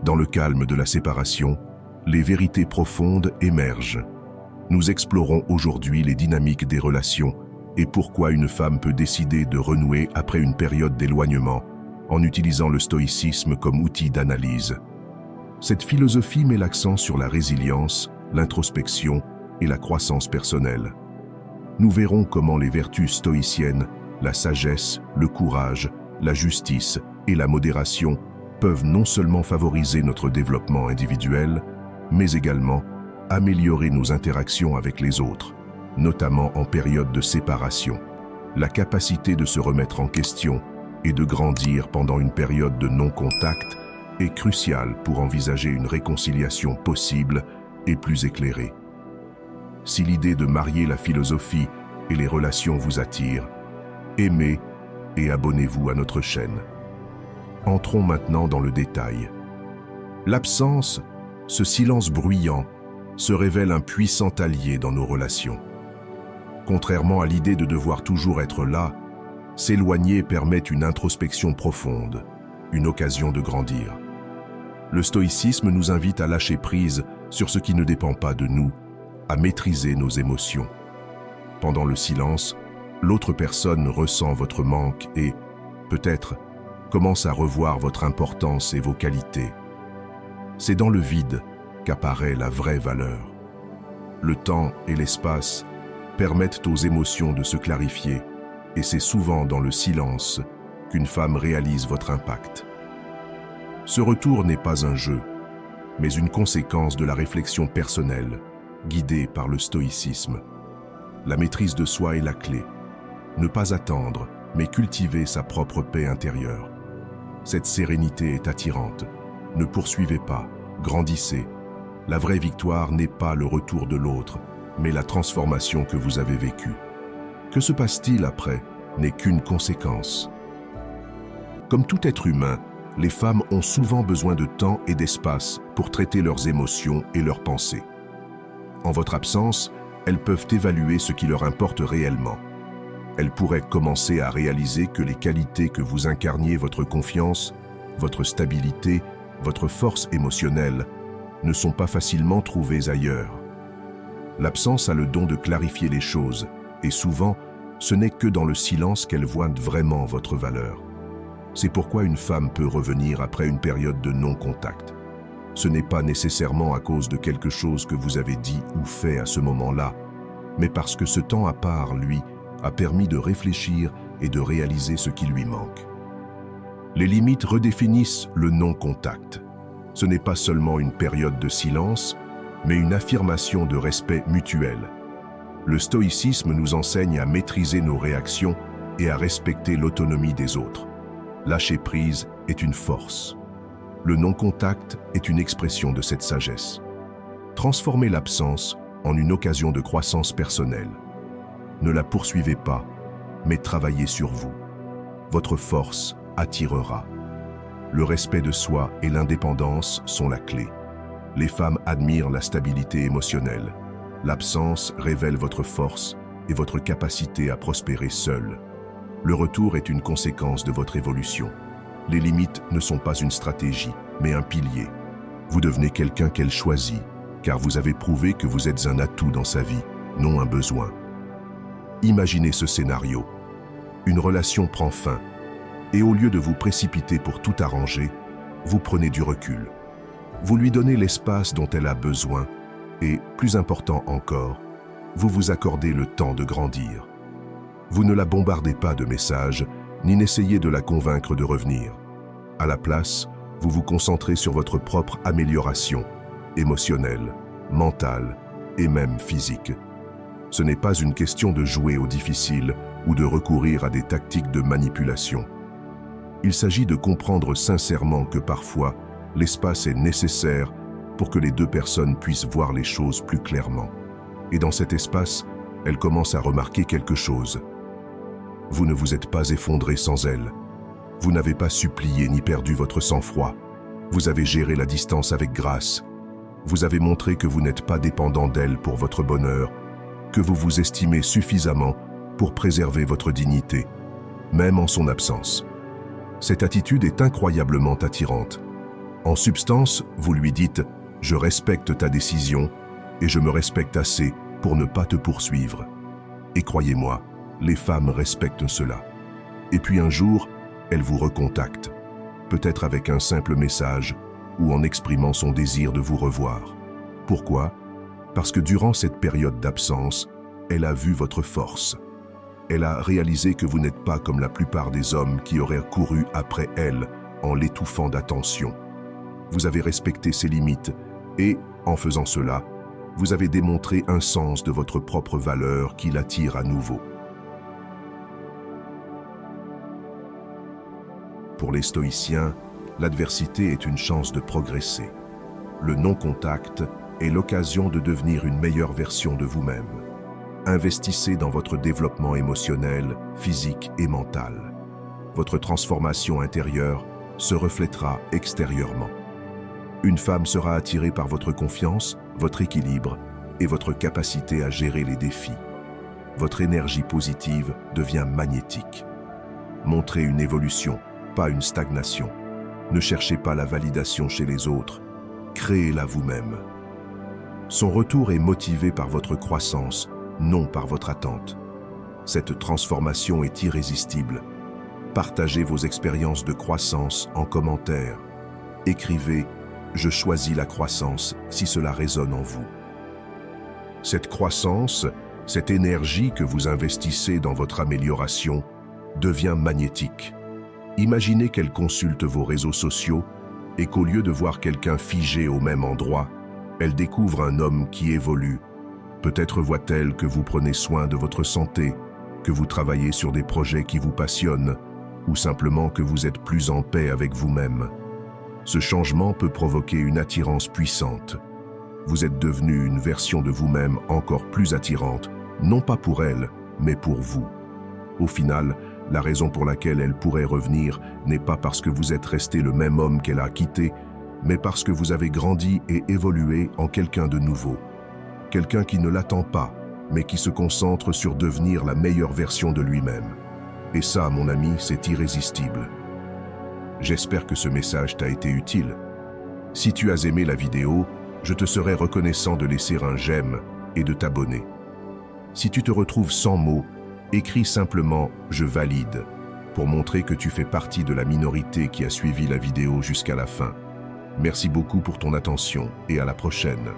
Dans le calme de la séparation, les vérités profondes émergent. Nous explorons aujourd'hui les dynamiques des relations et pourquoi une femme peut décider de renouer après une période d'éloignement en utilisant le stoïcisme comme outil d'analyse. Cette philosophie met l'accent sur la résilience, l'introspection et la croissance personnelle. Nous verrons comment les vertus stoïciennes, la sagesse, le courage, la justice et la modération peuvent non seulement favoriser notre développement individuel, mais également améliorer nos interactions avec les autres, notamment en période de séparation. La capacité de se remettre en question et de grandir pendant une période de non-contact est cruciale pour envisager une réconciliation possible et plus éclairée. Si l'idée de marier la philosophie et les relations vous attire, aimez et abonnez-vous à notre chaîne. Entrons maintenant dans le détail. L'absence, ce silence bruyant, se révèle un puissant allié dans nos relations. Contrairement à l'idée de devoir toujours être là, s'éloigner permet une introspection profonde, une occasion de grandir. Le stoïcisme nous invite à lâcher prise sur ce qui ne dépend pas de nous, à maîtriser nos émotions. Pendant le silence, l'autre personne ressent votre manque et, peut-être, commence à revoir votre importance et vos qualités. C'est dans le vide qu'apparaît la vraie valeur. Le temps et l'espace permettent aux émotions de se clarifier, et c'est souvent dans le silence qu'une femme réalise votre impact. Ce retour n'est pas un jeu, mais une conséquence de la réflexion personnelle, guidée par le stoïcisme. La maîtrise de soi est la clé. Ne pas attendre, mais cultiver sa propre paix intérieure. Cette sérénité est attirante. Ne poursuivez pas, grandissez. La vraie victoire n'est pas le retour de l'autre, mais la transformation que vous avez vécue. Que se passe-t-il après n'est qu'une conséquence. Comme tout être humain, les femmes ont souvent besoin de temps et d'espace pour traiter leurs émotions et leurs pensées. En votre absence, elles peuvent évaluer ce qui leur importe réellement. Elles pourraient commencer à réaliser que les qualités que vous incarniez, votre confiance, votre stabilité, votre force émotionnelle, ne sont pas facilement trouvées ailleurs. L'absence a le don de clarifier les choses, et souvent, ce n'est que dans le silence qu'elle voit vraiment votre valeur. C'est pourquoi une femme peut revenir après une période de non-contact. Ce n'est pas nécessairement à cause de quelque chose que vous avez dit ou fait à ce moment-là, mais parce que ce temps à part, lui, a permis de réfléchir et de réaliser ce qui lui manque. Les limites redéfinissent le non-contact. Ce n'est pas seulement une période de silence, mais une affirmation de respect mutuel. Le stoïcisme nous enseigne à maîtriser nos réactions et à respecter l'autonomie des autres. Lâcher prise est une force. Le non-contact est une expression de cette sagesse. Transformez l'absence en une occasion de croissance personnelle. Ne la poursuivez pas, mais travaillez sur vous. Votre force attirera. Le respect de soi et l'indépendance sont la clé. Les femmes admirent la stabilité émotionnelle. L'absence révèle votre force et votre capacité à prospérer seule. Le retour est une conséquence de votre évolution. Les limites ne sont pas une stratégie, mais un pilier. Vous devenez quelqu'un qu'elle choisit, car vous avez prouvé que vous êtes un atout dans sa vie, non un besoin. Imaginez ce scénario. Une relation prend fin, et au lieu de vous précipiter pour tout arranger, vous prenez du recul. Vous lui donnez l'espace dont elle a besoin, et, plus important encore, vous vous accordez le temps de grandir. Vous ne la bombardez pas de messages, ni n'essayez de la convaincre de revenir. À la place, vous vous concentrez sur votre propre amélioration, émotionnelle, mentale et même physique. Ce n'est pas une question de jouer au difficile ou de recourir à des tactiques de manipulation. Il s'agit de comprendre sincèrement que parfois, l'espace est nécessaire pour que les deux personnes puissent voir les choses plus clairement. Et dans cet espace, elle commence à remarquer quelque chose. Vous ne vous êtes pas effondré sans elle. Vous n'avez pas supplié ni perdu votre sang-froid. Vous avez géré la distance avec grâce. Vous avez montré que vous n'êtes pas dépendant d'elle pour votre bonheur, que vous vous estimez suffisamment pour préserver votre dignité, même en son absence. Cette attitude est incroyablement attirante. En substance, vous lui dites « Je respecte ta décision et je me respecte assez pour ne pas te poursuivre. » Et croyez-moi, les femmes respectent cela. Et puis un jour, elle vous recontacte, peut-être avec un simple message ou en exprimant son désir de vous revoir. Pourquoi? Parce que durant cette période d'absence, elle a vu votre force. Elle a réalisé que vous n'êtes pas comme la plupart des hommes qui auraient couru après elle en l'étouffant d'attention. Vous avez respecté ses limites et, en faisant cela, vous avez démontré un sens de votre propre valeur qui l'attire à nouveau. Pour les stoïciens, l'adversité est une chance de progresser. Le non-contact est l'occasion de devenir une meilleure version de vous-même. Investissez dans votre développement émotionnel, physique et mental. Votre transformation intérieure se reflètera extérieurement. Une femme sera attirée par votre confiance, votre équilibre et votre capacité à gérer les défis. Votre énergie positive devient magnétique. Montrez une évolution, pas une stagnation. Ne cherchez pas la validation chez les autres, créez-la vous-même. Son retour est motivé par votre croissance, non par votre attente. Cette transformation est irrésistible. Partagez vos expériences de croissance en commentaire. Écrivez « Je choisis la croissance » si cela résonne en vous. Cette croissance, cette énergie que vous investissez dans votre amélioration, devient magnétique. Imaginez qu'elle consulte vos réseaux sociaux et qu'au lieu de voir quelqu'un figé au même endroit, elle découvre un homme qui évolue. Peut-être voit-elle que vous prenez soin de votre santé, que vous travaillez sur des projets qui vous passionnent, ou simplement que vous êtes plus en paix avec vous-même. Ce changement peut provoquer une attirance puissante. Vous êtes devenu une version de vous-même encore plus attirante, non pas pour elle, mais pour vous. Au final, la raison pour laquelle elle pourrait revenir n'est pas parce que vous êtes resté le même homme qu'elle a quitté, mais parce que vous avez grandi et évolué en quelqu'un de nouveau. Quelqu'un qui ne l'attend pas, mais qui se concentre sur devenir la meilleure version de lui-même. Et ça, mon ami, c'est irrésistible. J'espère que ce message t'a été utile. Si tu as aimé la vidéo, je te serais reconnaissant de laisser un j'aime et de t'abonner. Si tu te retrouves sans mots, écris simplement « Je valide » pour montrer que tu fais partie de la minorité qui a suivi la vidéo jusqu'à la fin. Merci beaucoup pour ton attention et à la prochaine.